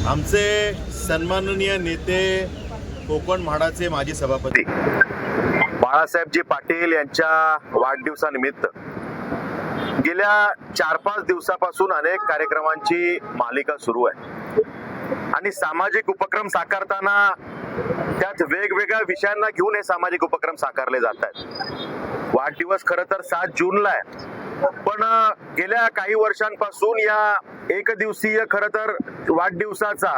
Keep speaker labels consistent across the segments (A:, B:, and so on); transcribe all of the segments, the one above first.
A: आमचे सन्माननीय नेते कोकण म्हाडाचे माजी सभापती बाळासाहेबजी पाटील यांच्या वाढदिवसानिमित्त गेल्या 4-5 दिवसापासून अनेक कार्यक्रमांची मालिका सुरू आहे आणि सामाजिक उपक्रम साकारताना त्यात वेगवेगळ्या विषयांना घेऊन हे सामाजिक उपक्रम साकारले जात आहेत। वाढदिवस खरं तर 7 जूनला आहे, पण गेल्या काही वर्षांपासून या एक दिवसीय खरं तर वाढदिवसाचा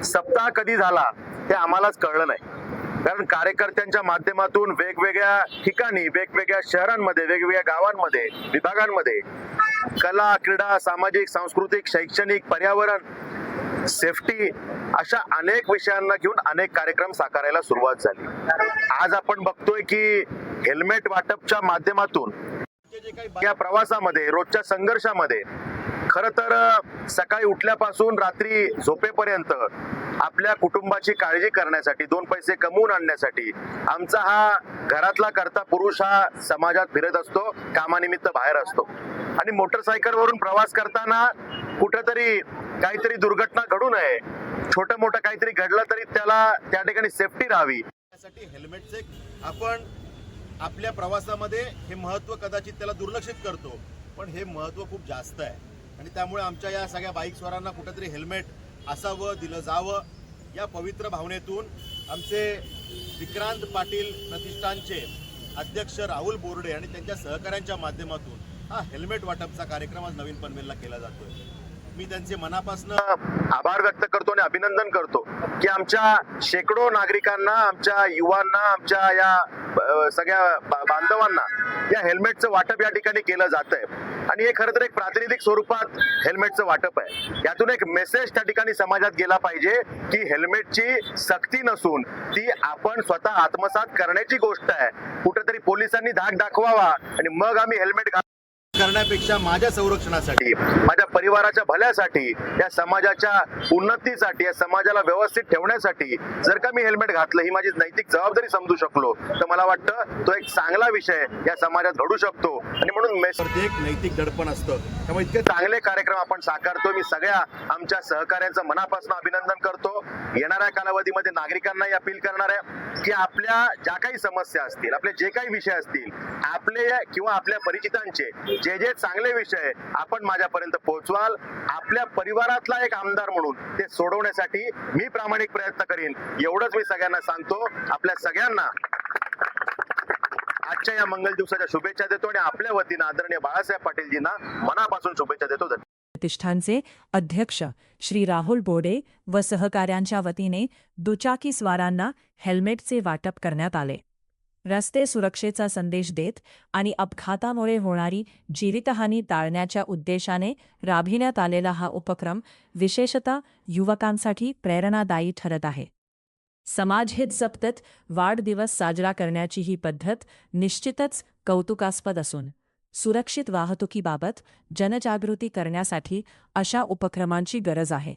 A: सप्ताह कधी झाला हे आम्हालाच कळलं नाही। कारण कार्यकर्त्यांच्या माध्यमातून वेगवेगळ्या ठिकाणी, वेगवेगळ्या शहरांमध्ये, वेगवेगळ्या गावांमध्ये, विभागांमध्ये कला, क्रीडा, सामाजिक, सांस्कृतिक, शैक्षणिक, पर्यावरण, सेफ्टी अशा अनेक विषयांना घेऊन अनेक कार्यक्रम साकारायला सुरुवात झाली। आज आपण बघतोय की हेल्मेट वाटपच्या माध्यमातून या प्रवासामध्ये, रोजच्या संघर्षामध्ये खरं तर सकाळी उठल्यापासून रात्री झोपेपर्यंत आपल्या कुटुंबाची काळजी करण्यासाठी, 2 पैसे कमवून आणण्यासाठी आमचा हा घरातला करता पुरुष हा समाजात फिरत असतो, कामानिमित्त बाहेर असतो आणि मोटरसायकलवरून प्रवास करताना कुठेतरी काहीतरी दुर्घटना घडू नये, छोटं मोठं काहीतरी घडलं तरी त्याला त्या ठिकाणी सेफ्टी राहावी यासाठी हेल्मेटचे आपण आपल्या प्रवासामध्ये हे महत्त्व कदाचित त्याला दुर्लक्षित करतो, पण हे महत्त्व खूप जास्त आहे आणि त्यामुळे आमच्या या सगळ्या बाईक स्वारांना कुठेतरी हेल्मेट असावं, दिलं जावं या पवित्र भावनेतून आमचे विक्रांत पाटील प्रतिष्ठानचे अध्यक्ष राहुल बोर्डे आणि त्यांच्या सहकाऱ्यांच्या माध्यमातून हा हेल्मेट वाटपचा कार्यक्रम आज नवीन पनवेलला केला जातोय। मी त्यांचे मनापासून आभार व्यक्त करतो आणि अभिनंदन करतो की आमच्या शेकडो नागरिकांना, आमच्या युवांना, आमच्या या सगळ्या बांधवांना या हेल्मेटचं वाटप या ठिकाणी केलं जात आहे आणि हे खरं तर एक प्रातिनिधिक स्वरूपात हेल्मेटचं वाटप आहे। यातून एक मेसेज त्या ठिकाणी समाजात गेला पाहिजे की हेल्मेटची सक्ती नसून ती आपण स्वतः आत्मसात करण्याची गोष्ट आहे। कुठेतरी पोलिसांनी धाक दाखवावा आणि मग आम्ही हेल्मेट करण्यापेक्षा माझ्या संरक्षणासाठी, माझ्या परिवाराच्या भल्यासाठी, या समाजाच्या उन्नतीसाठी, या समाजाला व्यवस्थित ठेवण्यासाठी जर का मी हेल्मेट घातलं, ही माझी नैतिक जबाबदारी समजू शकलो तर मला वाटतं तो एक चांगला विषय या समाजात घडू शकतो आणि म्हणून एक नैतिक दडपण असतं। त्यामुळे इतके चांगले कार्यक्रम आपण साकारतो। मी सगळ्या आमच्या सहकाऱ्यांचं मनापासून अभिनंदन करतो। येणाऱ्या कालावधीमध्ये नागरिकांनाही अपील करणार आहे की आपल्या ज्या काही समस्या असतील, आपले जे काही विषय असतील, आपले किंवा आपल्या परिचितांचे जे चांगले विषय आपण माझ्यापर्यंत पोहोचवाल, आपल्या परिवारातला एक आमदार म्हणून ते सोडवण्यासाठी मी प्रामाणिक प्रयत्न करीन, एवढंच मी सगळ्यांना सांगतो। आपल्या सगळ्यांना आजच्या या मंगल दिवसाच्या शुभेच्छा देतो आणि आपल्या वतीनं आदरणीय बाळासाहेब पाटीलजींना मनापासून शुभेच्छा देतो।
B: प्रतिष्ठानचे अध्यक्ष श्री राहुल बोर्डे व सहकाऱ्यांच्या वतीने दुचाकी स्वारांना हेल्मेटचे वाटप करण्यात आले। रस्ते सुरक्षेचा संदेश देत आणि अपघातामुळे होणारी जीवितहानी टाळण्याच्या उद्देशाने राबविण्यात आलेला हा उपक्रम विशेषतः युवकांसाठी प्रेरणादायी ठरत आहे। समाजहित जपत वाढदिवस साजरा करण्याची ही पद्धत निश्चितच कौतुकास्पद असून सुरक्षित वाहतुकीबाबत जनजागृती करण्यासाठी अशा उपक्रमांची गरज आहे।